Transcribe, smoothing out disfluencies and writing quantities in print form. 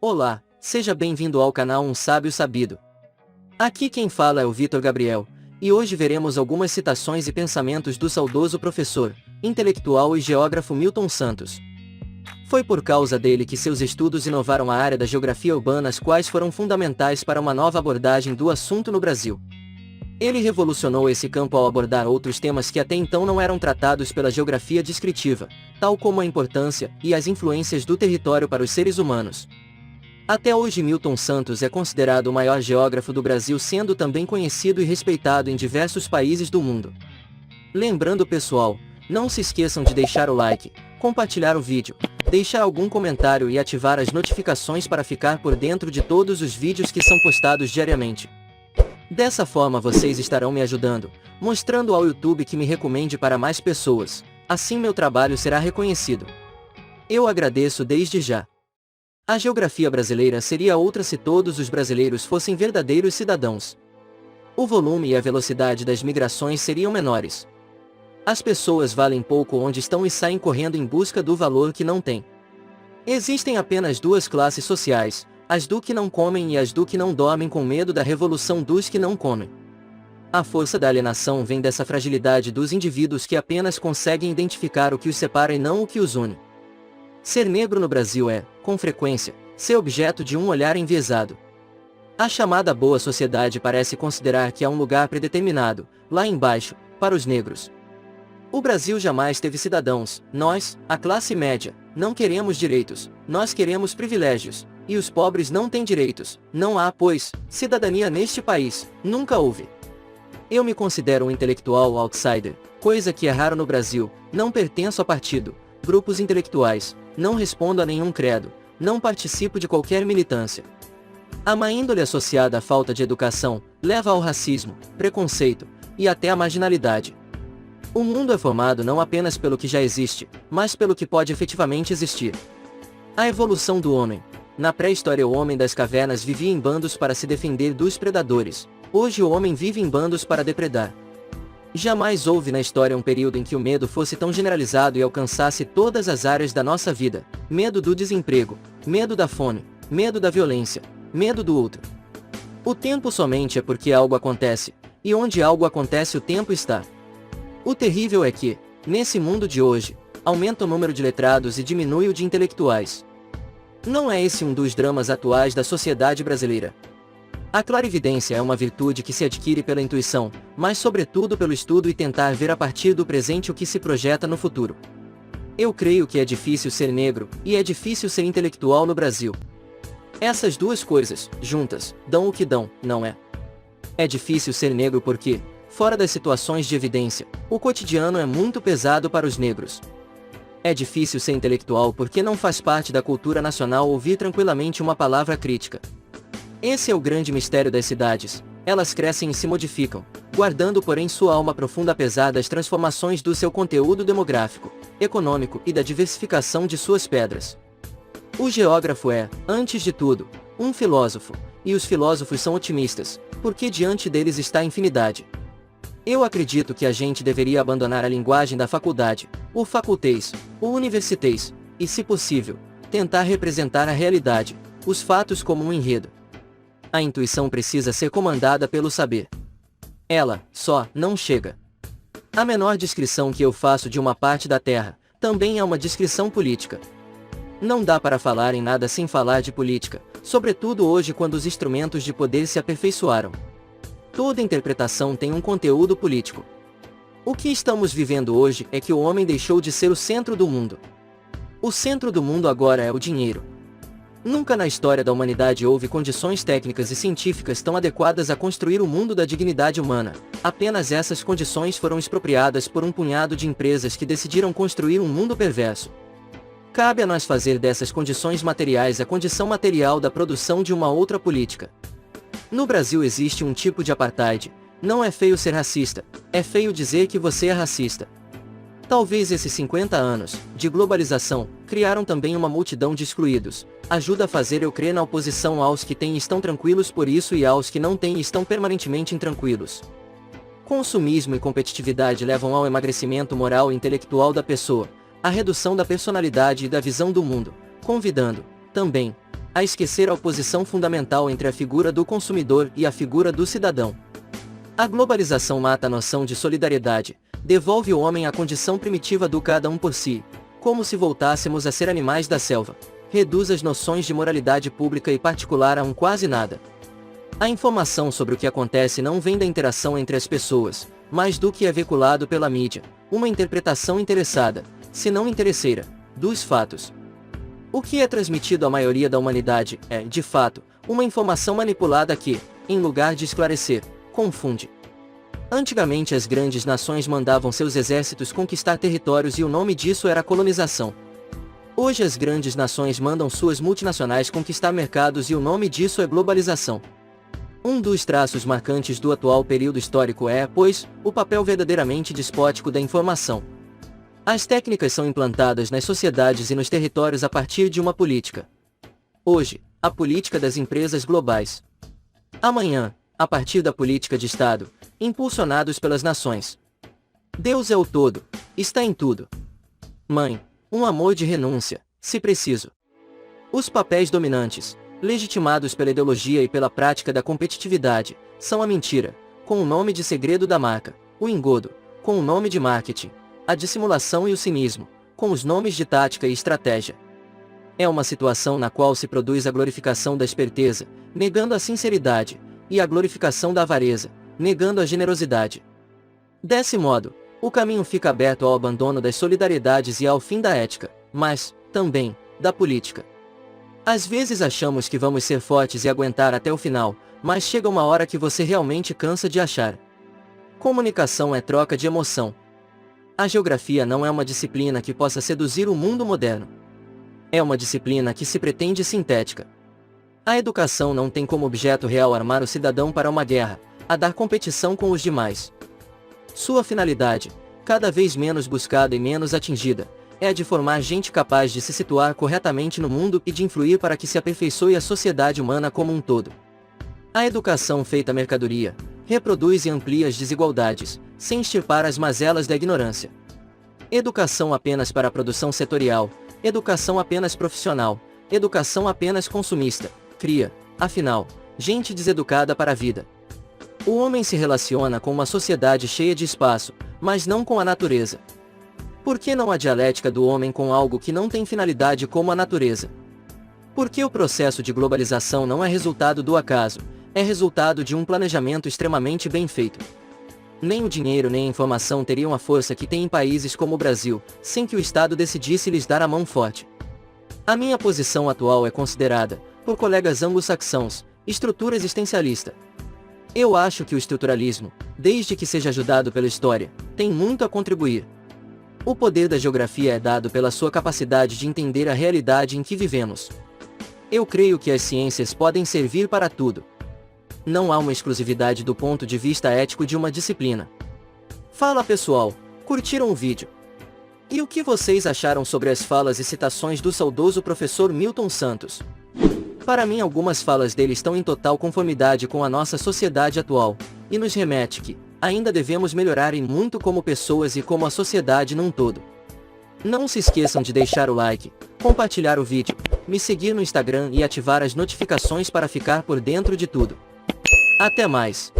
Olá, seja bem-vindo ao canal Um Sábio Sabido. Aqui quem fala é o Vitor Gabriel, e hoje veremos algumas citações e pensamentos do saudoso professor, intelectual e geógrafo Milton Santos. Foi por causa dele que seus estudos inovaram a área da geografia urbana, as quais foram fundamentais para uma nova abordagem do assunto no Brasil. Ele revolucionou esse campo ao abordar outros temas que até então não eram tratados pela geografia descritiva, tal como a importância e as influências do território para os seres humanos. Até hoje Milton Santos é considerado o maior geógrafo do Brasil, sendo também conhecido e respeitado em diversos países do mundo. Lembrando pessoal, não se esqueçam de deixar o like, compartilhar o vídeo, deixar algum comentário e ativar as notificações para ficar por dentro de todos os vídeos que são postados diariamente. Dessa forma vocês estarão me ajudando, mostrando ao YouTube que me recomende para mais pessoas, assim meu trabalho será reconhecido. Eu agradeço desde já. A geografia brasileira seria outra se todos os brasileiros fossem verdadeiros cidadãos. O volume e a velocidade das migrações seriam menores. As pessoas valem pouco onde estão e saem correndo em busca do valor que não têm. Existem apenas duas classes sociais, as do que não comem e as do que não dormem, com medo da revolução dos que não comem. A força da alienação vem dessa fragilidade dos indivíduos que apenas conseguem identificar o que os separa e não o que os une. Ser negro no Brasil é, com frequência, ser objeto de um olhar enviesado. A chamada boa sociedade parece considerar que há um lugar predeterminado, lá embaixo, para os negros. O Brasil jamais teve cidadãos, nós, a classe média, não queremos direitos, nós queremos privilégios, e os pobres não têm direitos, não há, pois, cidadania neste país, nunca houve. Eu me considero um intelectual outsider, coisa que é raro no Brasil, não pertenço a partido, grupos intelectuais, não respondo a nenhum credo, não participo de qualquer militância. A má índole associada à falta de educação leva ao racismo, preconceito e até à marginalidade. O mundo é formado não apenas pelo que já existe, mas pelo que pode efetivamente existir. A evolução do homem. Na pré-história o homem das cavernas vivia em bandos para se defender dos predadores. Hoje o homem vive em bandos para depredar. Jamais houve na história um período em que o medo fosse tão generalizado e alcançasse todas as áreas da nossa vida. Medo do desemprego, medo da fome, medo da violência, medo do outro. O tempo somente é porque algo acontece, e onde algo acontece o tempo está. O terrível é que, nesse mundo de hoje, aumenta o número de letrados e diminui o de intelectuais. Não é esse um dos dramas atuais da sociedade brasileira? A clarividência é uma virtude que se adquire pela intuição, mas sobretudo pelo estudo e tentar ver a partir do presente o que se projeta no futuro. Eu creio que é difícil ser negro, e é difícil ser intelectual no Brasil. Essas duas coisas, juntas, dão o que dão, não é? É difícil ser negro porque, fora das situações de evidência, o cotidiano é muito pesado para os negros. É difícil ser intelectual porque não faz parte da cultura nacional ouvir tranquilamente uma palavra crítica. Esse é o grande mistério das cidades, elas crescem e se modificam, guardando porém sua alma profunda apesar das transformações do seu conteúdo demográfico, econômico e da diversificação de suas pedras. O geógrafo é, antes de tudo, um filósofo, e os filósofos são otimistas, porque diante deles está a infinidade. Eu acredito que a gente deveria abandonar a linguagem da faculdade, o facultês, o universitês, e se possível, tentar representar a realidade, os fatos como um enredo. A intuição precisa ser comandada pelo saber. Ela, só, não chega. A menor descrição que eu faço de uma parte da Terra, também é uma descrição política. Não dá para falar em nada sem falar de política, sobretudo hoje quando os instrumentos de poder se aperfeiçoaram. Toda interpretação tem um conteúdo político. O que estamos vivendo hoje é que o homem deixou de ser o centro do mundo. O centro do mundo agora é o dinheiro. Nunca na história da humanidade houve condições técnicas e científicas tão adequadas a construir o mundo da dignidade humana. Apenas essas condições foram expropriadas por um punhado de empresas que decidiram construir um mundo perverso. Cabe a nós fazer dessas condições materiais a condição material da produção de uma outra política. No Brasil existe um tipo de apartheid. Não é feio ser racista, é feio dizer que você é racista. Talvez esses 50 anos de globalização criaram também uma multidão de excluídos. Ajuda a fazer eu crer na oposição aos que têm e estão tranquilos por isso e aos que não têm e estão permanentemente intranquilos. Consumismo e competitividade levam ao emagrecimento moral e intelectual da pessoa, à redução da personalidade e da visão do mundo, convidando, também, a esquecer a oposição fundamental entre a figura do consumidor e a figura do cidadão. A globalização mata a noção de solidariedade, devolve o homem à condição primitiva do cada um por si, como se voltássemos a ser animais da selva, reduz as noções de moralidade pública e particular a um quase nada. A informação sobre o que acontece não vem da interação entre as pessoas, mas do que é veiculado pela mídia, uma interpretação interessada, se não interesseira, dos fatos. O que é transmitido à maioria da humanidade é, de fato, uma informação manipulada que, em lugar de esclarecer, confunde. Antigamente as grandes nações mandavam seus exércitos conquistar territórios e o nome disso era colonização. Hoje as grandes nações mandam suas multinacionais conquistar mercados e o nome disso é globalização. Um dos traços marcantes do atual período histórico é, pois, o papel verdadeiramente despótico da informação. As técnicas são implantadas nas sociedades e nos territórios a partir de uma política. Hoje, a política das empresas globais. Amanhã, a partir da política de Estado, impulsionados pelas nações. Deus é o todo, está em tudo. Mãe, um amor de renúncia, se preciso. Os papéis dominantes, legitimados pela ideologia e pela prática da competitividade, são a mentira, com o nome de segredo da marca, o engodo, com o nome de marketing, a dissimulação e o cinismo, com os nomes de tática e estratégia. É uma situação na qual se produz a glorificação da esperteza, negando a sinceridade, e a glorificação da avareza, negando a generosidade. Desse modo, o caminho fica aberto ao abandono das solidariedades e ao fim da ética, mas, também, da política. Às vezes achamos que vamos ser fortes e aguentar até o final, mas chega uma hora que você realmente cansa de achar. Comunicação é troca de emoção. A geografia não é uma disciplina que possa seduzir o mundo moderno. É uma disciplina que se pretende sintética. A educação não tem como objeto real armar o cidadão para uma guerra, a dar competição com os demais. Sua finalidade, cada vez menos buscada e menos atingida, é a de formar gente capaz de se situar corretamente no mundo e de influir para que se aperfeiçoe a sociedade humana como um todo. A educação feita mercadoria, reproduz e amplia as desigualdades, sem extirpar as mazelas da ignorância. Educação apenas para a produção setorial, educação apenas profissional, educação apenas consumista, cria, afinal, gente deseducada para a vida. O homem se relaciona com uma sociedade cheia de espaço, mas não com a natureza. Por que não a dialética do homem com algo que não tem finalidade como a natureza? Porque o processo de globalização não é resultado do acaso, é resultado de um planejamento extremamente bem feito. Nem o dinheiro nem a informação teriam a força que tem em países como o Brasil, sem que o Estado decidisse lhes dar a mão forte. A minha posição atual é considerada, por colegas anglo-saxãos, estrutura existencialista. Eu acho que o estruturalismo, desde que seja ajudado pela história, tem muito a contribuir. O poder da geografia é dado pela sua capacidade de entender a realidade em que vivemos. Eu creio que as ciências podem servir para tudo. Não há uma exclusividade do ponto de vista ético de uma disciplina. Fala pessoal, curtiram o vídeo? E o que vocês acharam sobre as falas e citações do saudoso professor Milton Santos? Para mim algumas falas dele estão em total conformidade com a nossa sociedade atual, e nos remete que, ainda devemos melhorar em muito como pessoas e como a sociedade num todo. Não se esqueçam de deixar o like, compartilhar o vídeo, me seguir no Instagram e ativar as notificações para ficar por dentro de tudo. Até mais!